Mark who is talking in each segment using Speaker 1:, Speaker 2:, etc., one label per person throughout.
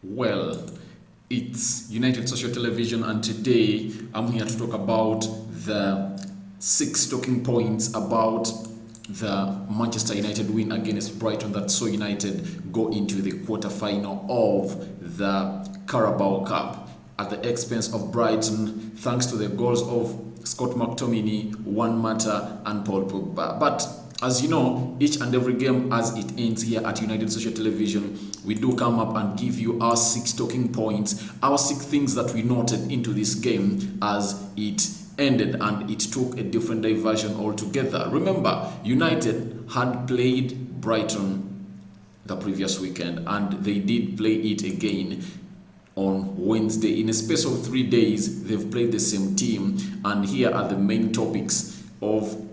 Speaker 1: Well, it's United Social Television, and today I'm here to talk about the 6 talking points about the Manchester United win against Brighton that saw United go into the quarter-final of the Carabao Cup at the expense of Brighton, thanks to the goals of Scott McTominay, Juan Mata and Paul Pogba. But as you know, each and every game as it ends here at United Social Television, we do come up and give you our 6 talking points, our 6 things that we noted into this game as it ended and it took a different diversion altogether. Remember, United had played Brighton the previous weekend and they did play it again on Wednesday. In a space of 3 days, they've played the same team, and here are the main topics of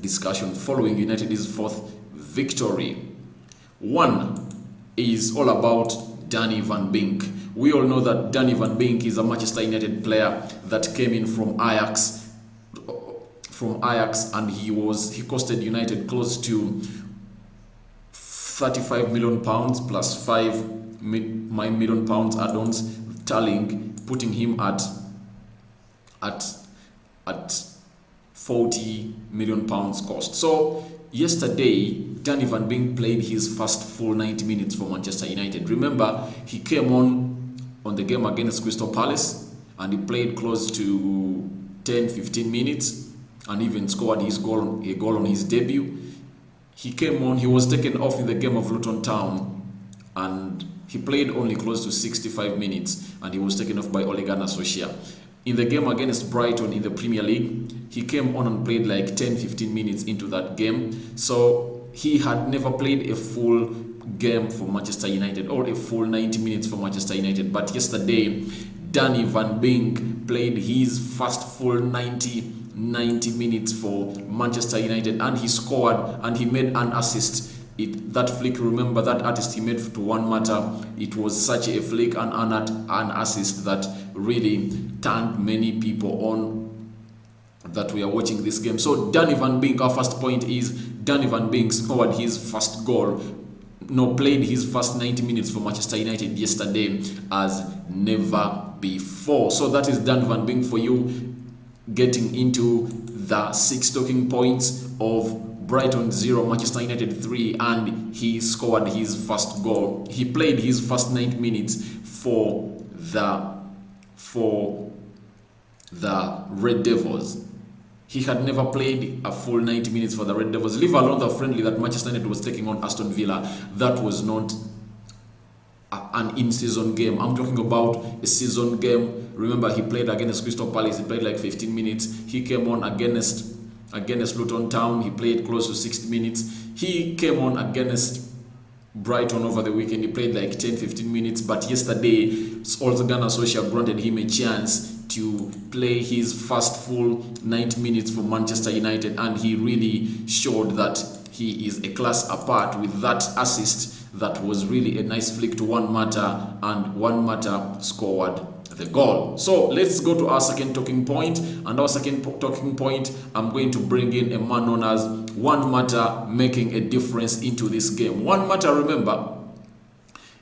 Speaker 1: discussion following United's 4th victory. One is all about Danny Van Beek. We all know that Danny Van Beek is a Manchester United player that came in from Ajax, and he costed United close to £35 million plus £5 million add-ons, tallying, putting him at £40 million cost. So yesterday, Danny Van Beek played his first full 90 minutes for Manchester United. Remember, he came on the game against Crystal Palace and he played close to 10-15 minutes and even scored a goal on his debut. He came on, he was taken off in the game of Luton Town and he played only close to 65 minutes and he was taken off by Ole Gunnar Solskjaer. In the game against Brighton in the Premier League, he came on and played like 10-15 minutes into that game. So he had never played a full game for Manchester United or a full 90 minutes for Manchester United. But yesterday, Danny Van Beek played his first full 90 minutes for Manchester United, and he scored and he made an assist. That flick, remember that assist he made to Juan Mata, it was such a flick and an assist that really turned many people on that we are watching this game. So Danny Van Beek, our first point is Danny Van Beek scored his first goal, played his first 90 minutes for Manchester United yesterday as never before. So that is Dan Van Beek for you, getting into the 6 talking points of Brighton 0, Manchester United 3, and he scored his first goal. He played his first 90 minutes for the Red Devils. He had never played a full 90 minutes for the Red Devils, leave alone the friendly that Manchester United was taking on Aston Villa. That was not an in-season game. I'm talking about a season game. Remember, he played against Crystal Palace. He played like 15 minutes. He came on against Luton Town. He played close to 60 minutes. He came on against Brighton over the weekend. He played like 10-15 minutes. But yesterday, Ole Gunnar Solskjaer granted him a chance to play his first full 90 minutes for Manchester United, and he really showed that he is a class apart with that assist. That was really a nice flick to Juan Mata, and Juan Mata scored the goal. So let's go to our second talking point, and our second talking point, I'm going to bring in a man known as Juan Mata making a difference into this game. Juan Mata, remember,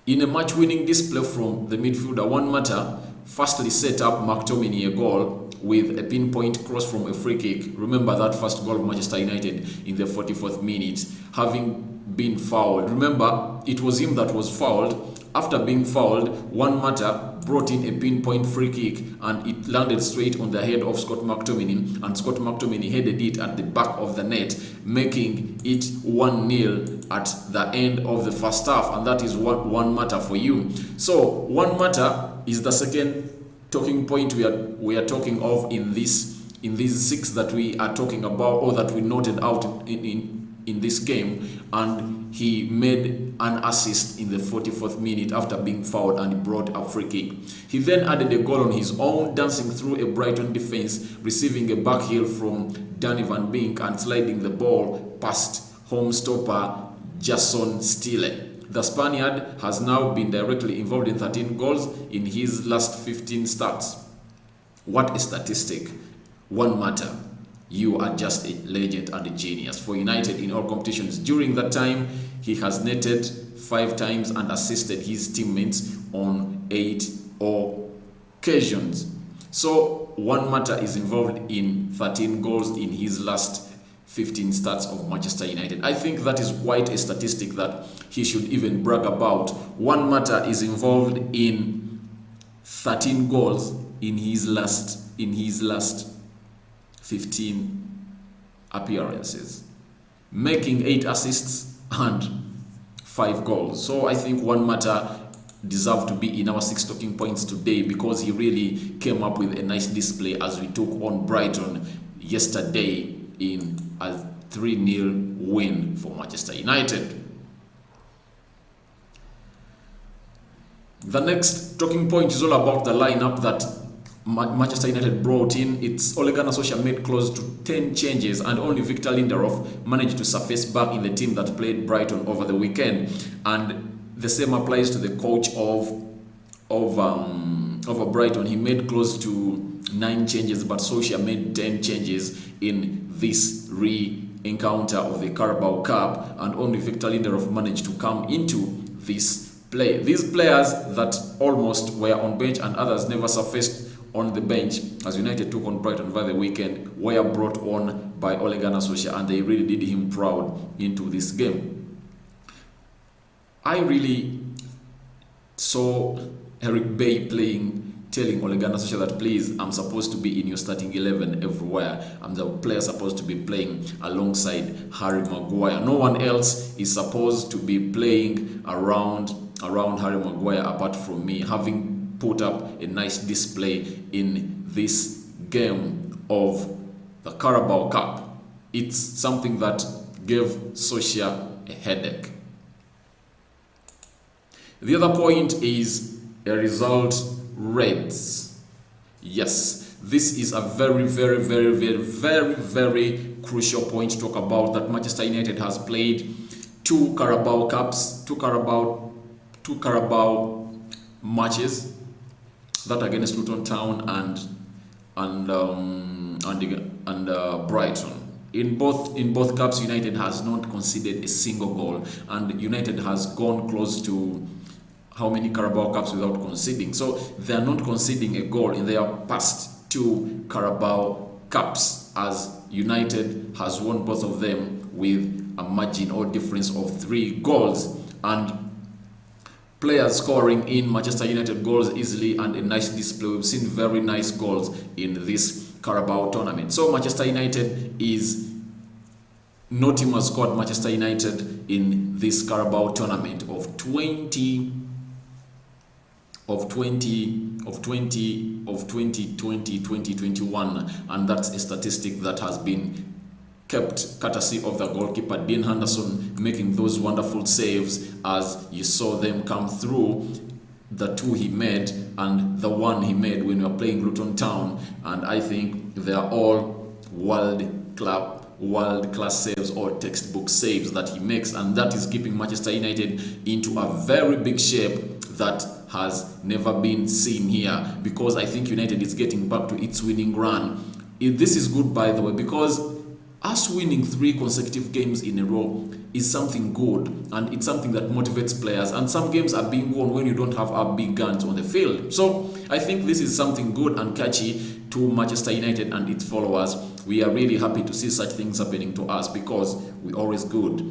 Speaker 1: in a match-winning display from the midfielder, Juan Mata firstly set up McTominay a goal with a pinpoint cross from a free kick. Remember that first goal of Manchester United in the 44th minute, having been fouled. Remember, it was him that was fouled. After being fouled, Juan Mata brought in a pinpoint free kick and it landed straight on the head of Scott McTominay, and Scott McTominay headed it at the back of the net, making it 1-0 at the end of the first half, and that is what Juan Mata for you. So Juan Mata is the second talking point we are talking of in these 6 that we are talking about, or that we noted out in this game, and he made an assist in the 44th minute after being fouled, and he brought a free kick. He then added a goal on his own, dancing through a Brighton defense, receiving a back heel from Danny Van Beek and sliding the ball past home stopper Jason Steele. The Spaniard has now been directly involved in 13 goals in his last 15 starts. What a statistic. Juan Mata. you are just a legend and a genius. For United in all competitions during that time, he has netted 5 times and assisted his teammates on 8 occasions. So Juan Mata is involved in 13 goals in his last 15 starts of Manchester United. I think that is quite a statistic that he should even brag about. Juan Mata is involved in 13 goals in his last 15 appearances, making 8 assists and 5 goals. So I think Juan Mata deserved to be in our 6 talking points today, because he really came up with a nice display as we took on Brighton yesterday in a 3-0 win for Manchester United. The next talking point is all about the lineup that Manchester United brought in. It's Ole Gunnar Solskjaer made close to 10 changes, and only Victor Lindelof managed to surface back in the team that played Brighton over the weekend. And the same applies to the coach of Brighton. He made close to 9 changes, but Solskjaer made 10 changes in this re-encounter of the Carabao Cup, and only Victor Lindelof managed to come into this play. These players that almost were on bench and others never surfaced on the bench as United took on Brighton over the weekend were brought on by Ole Gunnar Solskjaer, and they really did him proud into this game. I really saw Eric Bay telling Ole Gunnar Solskjaer that, please, I'm supposed to be in your starting 11 everywhere. I'm the player supposed to be playing alongside Harry Maguire. No one else is supposed to be playing around Harry Maguire apart from me, having put up a nice display in this game of the Carabao Cup. It's something that gave Solskjaer a headache. The other point is a result Reds. Yes, this is a very crucial point to talk about, that Manchester United has played 2 Carabao Cups, 2 Carabao matches, that against Luton Town and Brighton. In both cups, United has not conceded a single goal, and United has gone close to how many Carabao Cups without conceding. So they are not conceding a goal in their past 2 Carabao Cups, as United has won both of them with a margin or difference of 3 goals. And players scoring in Manchester United goals easily, and a nice display. We've seen very nice goals in this Carabao tournament. So Manchester United is no team has scored Manchester United in this Carabao tournament of 2020-2021, and that's a statistic that has been kept courtesy of the goalkeeper Dean Henderson, making those wonderful saves as you saw them come through, the 2 he made and the 1 he made when we were playing Luton Town. And I think they are all world-class saves or textbook saves that he makes, and that is keeping Manchester United into a very big shape that has never been seen here, because I think United is getting back to its winning run. This is good, by the way, because us winning 3 consecutive games in a row is something good, and it's something that motivates players, and some games are being won when you don't have our big guns on the field. So I think this is something good and catchy to Manchester United and its followers. We are really happy to see such things happening to us, because we are always good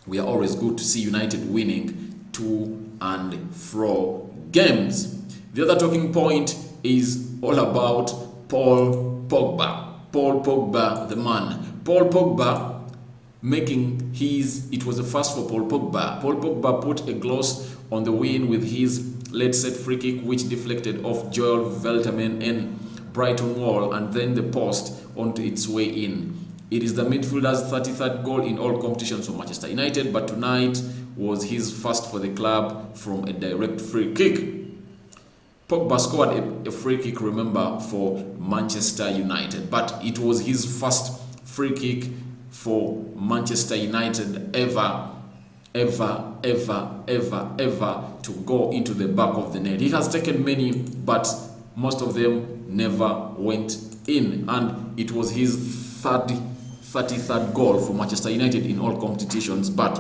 Speaker 1: to see United winning to and fro games. The other talking point is all about Paul Pogba. Paul Pogba, the man. Paul Pogba it was a first for Paul Pogba. Paul Pogba put a gloss on the win with his late set free kick, which deflected off Joel Veltman and Brighton wall, and then the post onto its way in. It is the midfielder's 33rd goal in all competitions for Manchester United, but tonight was his first for the club from a direct free kick. Pogba scored a free kick, remember, for Manchester United, but it was his first free kick for Manchester United ever to go into the back of the net. He has taken many, but most of them never went in, and it was his 33rd goal for Manchester United in all competitions. But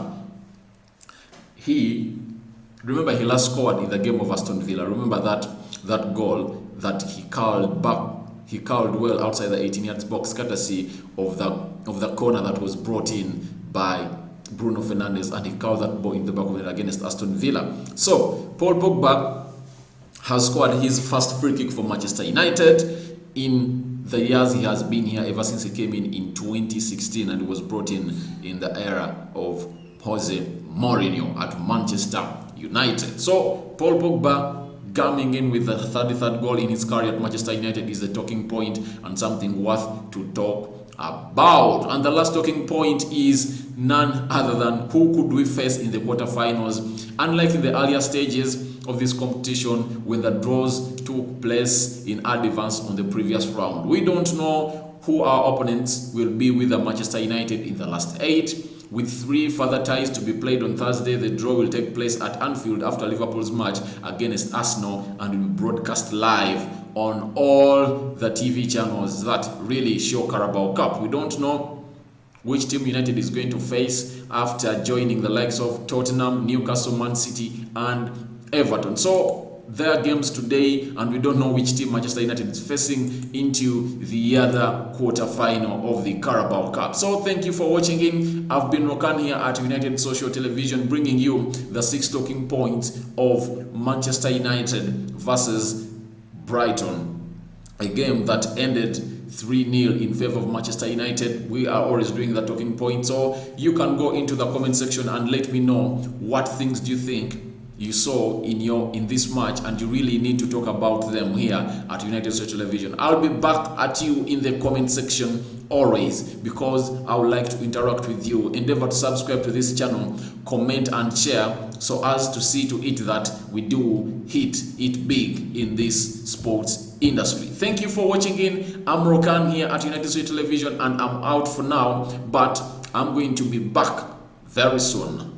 Speaker 1: remember, he last scored in the game of Aston Villa. Remember that goal that he curled back. He curled well outside the 18 yards box, courtesy of the corner that was brought in by Bruno Fernandes, and he curled that ball in the back of it against Aston Villa. So Paul Pogba has scored his first free kick for Manchester United in the years he has been here, ever since he came in 2016, and was brought in the era of Jose Mourinho at Manchester United. So Paul Pogba coming in with the 33rd goal in his career at Manchester United is a talking point and something worth to talk about. And the last talking point is none other than who could we face in the quarterfinals. Unlike in the earlier stages of this competition, when the draws took place in advance on the previous round, we don't know who our opponents will be with the Manchester United in the last 8. With 3 further ties to be played on Thursday, the draw will take place at Anfield after Liverpool's match against Arsenal and will be broadcast live on all the TV channels that really show Carabao Cup. We don't know which team United is going to face after joining the likes of Tottenham, Newcastle, Man City and Everton. So there are games today, and we don't know which team Manchester United is facing into the other quarter-final of the Carabao Cup. So thank you for watching in. I've been Rokani here at United Social Television, bringing you the 6 talking points of Manchester United versus Brighton, a game that ended 3-0 in favor of Manchester United. We are always doing the talking point, so you can go into the comment section and let me know what things do you think you saw in this match, and you really need to talk about them here at United Social Television. I'll be back at you in the comment section always, because I would like to interact with you. Endeavor to subscribe to this channel, comment and share, so as to see to it that we do hit it big in this sports industry. Thank you for watching in. I'm Rokani here at United Social Television, and I'm out for now, but I'm going to be back very soon.